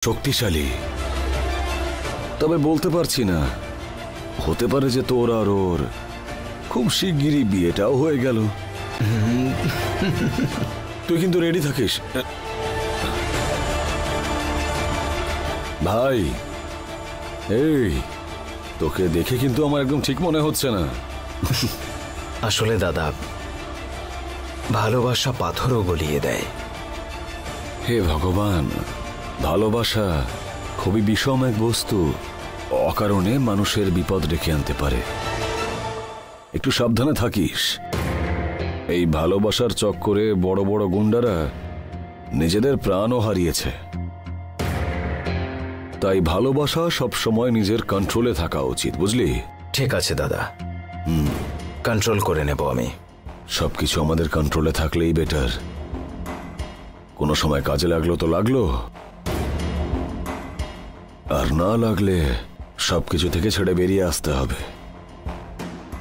শক্তিশালী, তবে বলতে পারছি না, হতে পারে যে তোর আর ওর খুব শিগগিরই বিয়েটাও হয়ে গেল। তুই কিন্তু রেডি থাকিস ভাই। এই তোকে দেখে কিন্তু আমার একদম ঠিক মনে হচ্ছে না। আসলে দাদা, ভালোবাসা পাথরও গলিয়ে দেয়। হে ভগবান, ভালোবাসা খুবই বিষম এক বস্তু, অকারণে মানুষের বিপদ ডেকে আনতে পারে। একটু সাবধানে থাকিস। এই ভালোবাসার চক্করে বড় বড় গুন্ডারা নিজেদের প্রাণও হারিয়েছে। তাই ভালোবাসা সবসময় নিজের কন্ট্রোলে থাকা উচিত, বুঝলি? ঠিক আছে দাদা, কন্ট্রোল করে নেব আমি। সবকিছু আমাদের কন্ট্রোলে থাকলেই বেটার। কোনো সময় কাজে লাগলো তো লাগলো, আর না লাগলে সবকিছু থেকে ছেড়ে বেরিয়ে আসতে হবে।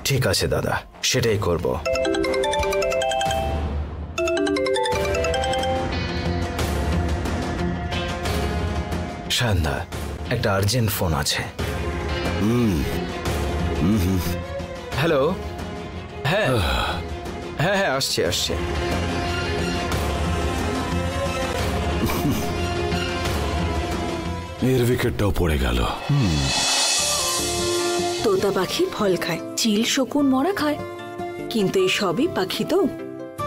ঠিক আছে দাদা, সেটাই করব। শায়নদা, একটা আর্জেন্ট ফোন আছে। হ্যালো। হ্যাঁ হ্যাঁ হ্যাঁ, আসছে আসছে। এর উইকেটটাও পড়ে গেল। তোতা পাখি ফল খায়, চিল শকুন মরা খায়, কিন্তু এই সবই পাখি তো।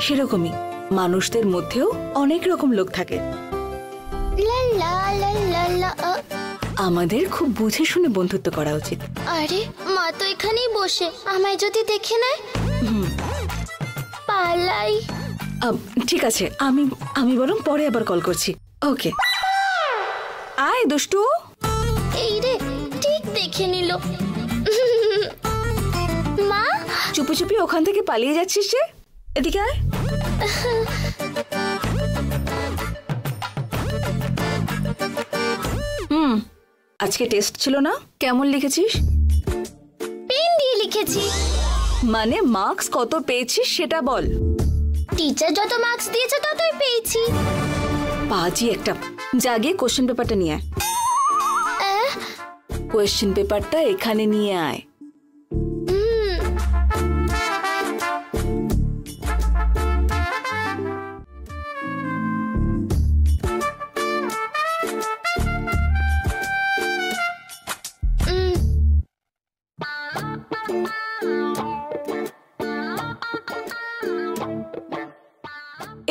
সেরকমই মানুষদের মধ্যেও অনেক রকম লোক থাকে। আমাদের খুব বুঝে শুনে বন্ধুত্ব করা উচিত। আরে মা তো এখানেই বসে, আমায় যদি দেখে নেয়। পালাই। ঠিক আছে, আমি বরং পরে আবার কল করছি। ওকে, আয় দুষ্টু। এই রে, ঠিক দেখে নিল। মা, চুপি চুপি ওখান থেকে পালিয়ে যাচ্ছিস যে? এদিকে আয়। আজকে টেস্ট ছিল না? কেমন লিখেছিস? পেন দিয়ে লিখেছি। মানে মার্কস কত পেয়েছিস সেটা বল। টিচার যত মার্কস দিয়েছে ততই পেয়েছি। পাজি একটা। জাগে কোশ্চেন পেপারটা নিয়ে আয়। কোশ্চেন পেপারটা এখানে নিয়ে আয়।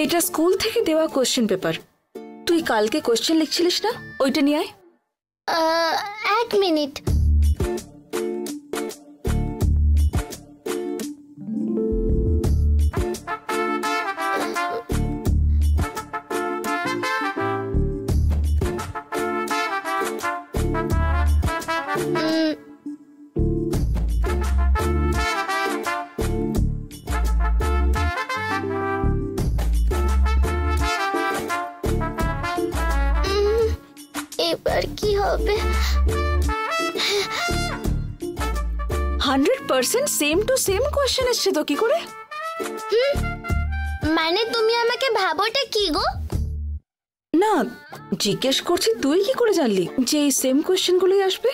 এটা স্কুল থেকে দেওয়া কোশ্চেন পেপার। তুই কালকে কোশ্চেন লিখছিলিস না? ওইটা নিয়ে আয়। এক মিনিট। এবার কি হবে? 100% সেম টু সেম কোশ্চেন এসছে তো, কি করে? মানে তুমি আমাকে ভাবোটা কি গো? না, জিজ্ঞেস করছি তুই কি করে জানলি যে এই সেম কোশ্চেন গুলোই আসবে?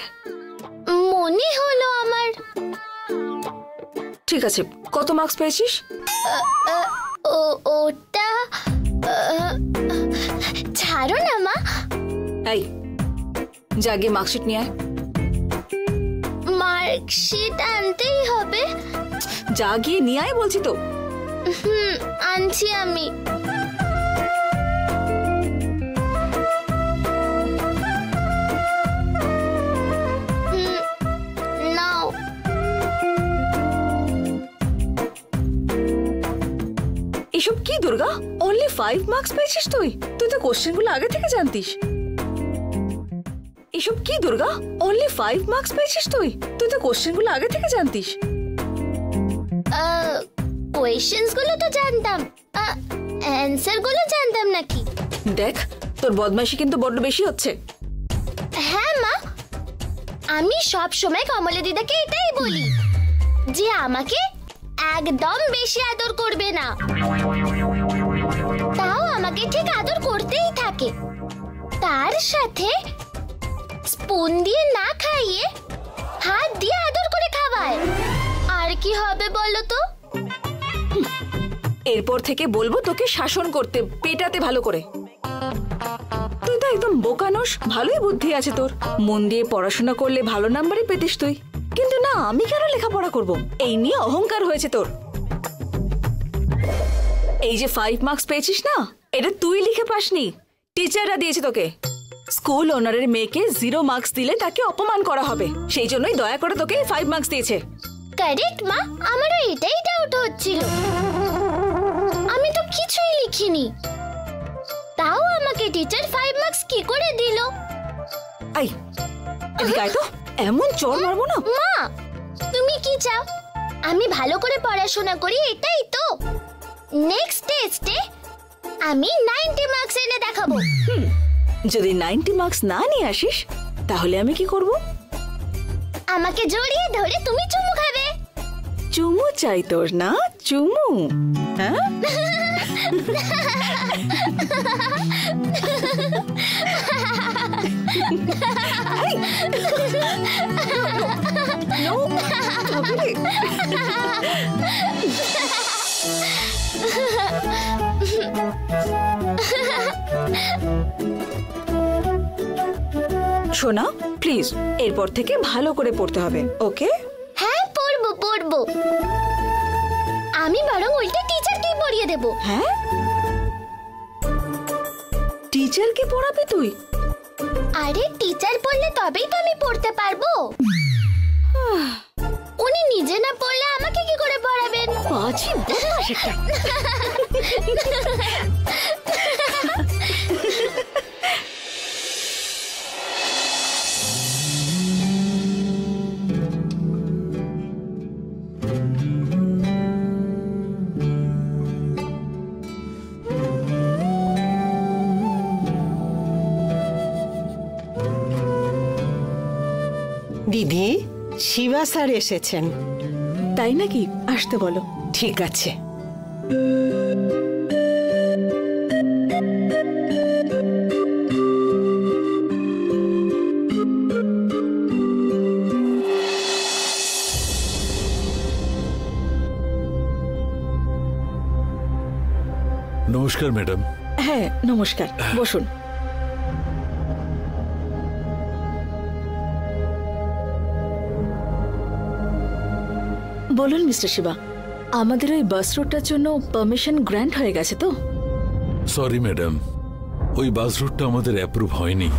মনে হলো আমার। ঠিক আছে, কত মার্কস পেয়েছিস? ওটা ছাড়ো না মা। এই জাগে মার্কশিট নিয়ে আয়। মার্কশিট আনতেই হবে? জাগিয়ে নিয়ে আয় বলছি তো। আনছি আমি। নাও। এসব কি দুর্গা? অনলি 5 মার্কস পেয়েছিস তুই? তুই তো কোশ্চেনগুলো আগে থেকে জানতিস। এসব কি দুর্গা? অনলি 5 মার্কস পেয়েছিস তুই? তুই তো কোশ্চেনগুলো আগে থেকে জানতিস। কোয়েশ্চেনস গুলো তো জানতাম, অ্যানসার গুলো জানতাম নাকি? দেখ, তোর বদমাইশি কিন্তু বড্ড বেশি হচ্ছে। হ্যাঁ মা, আমি সব সময় কমলা দিদাকে এটাই বলি যে আমাকে একদম বেশি আদর করবে না, তাও আমাকে ঠিক আদর করতেই থাকে। তার সাথে স্পুন দিয়ে না খাইয়ে হাত দিয়ে আদর করে খাওয়ায়। আর কি হবে বলো তো? এরপর থেকে বলবো তোকে শাসন করতে, পেটাতে ভালো করে। তুই তো একদম বোকানোস, ভালোই বুদ্ধি আছে তোর। মন দিয়ে পড়াশোনা করলে ভালো নাম্বারই পেতিস তুই, কিন্তু না, আমি কেন লেখাপড়া করব? এই নিয়ে অহংকার হয়েছে তোর। এই যে 5 মার্কস পেয়েছিস না, এটা তুই লিখে পাসনি, টিচাররা দিয়েছে তোকে। স্কুল ওনারের মেয়েকে 0 মার্কস দিলে তাকে অপমান করা হবে, সেই জন্যই দয়া করে তোকে 5 মার্কস দিয়েছে। কারেক্ট মা, আমারও এটাই ডাউট হচ্ছিল। আমি তো কিছুই লিখিনি, তাও আমাকে টিচার 5 মার্কস কি করে দিল? আই এদিকে আয় তো, এমন চড় মারবো না। মা, তুমি কি চাও? আমি ভালো করে পড়াশোনা করি, এটাই তো? নেক্সট টেস্টে আমি 90 মার্কস এনে দেখাবো। যদি 90 মার্কস না নিয়ে আসিস তাহলে আমি কি করব? আমাকে জড়িয়ে ধরে তুমি চুমু খাবে। চুমু চাই তোর না? চুমু? হ্যাঁ, শোনা প্লিজ, এরপর থেকে ভালো করে পড়তে হবে, ওকে? হ্যাঁ, পড়বো পড়বো। আমি বরং উল্টে টিচারকেই পড়িয়ে দেব। হ্যাঁ, টিচারকে পড়াবে তুই? আরে টিচার পড়লে তবেই তো আমি পড়তে পারবো। উনি নিজে না পড়লে আমাকে কি করে পড়াবেন? পাজি বদমাশ একটা। দিদি, শিবা স্যার এসেছেন। তাই নাকি? আসতে বলো। ঠিক আছে। নমস্কার ম্যাডাম। হ্যাঁ নমস্কার, বসুন। বলুন মিস্টার শিবা, আমাদের ওই বাস রুটটার জন্য পারমিশন গ্র্যান্ট হয়ে গেছে তো? সরি ম্যাডাম, ওই বাস রুটটা আমাদের অ্যাপ্রুভ হয়নি।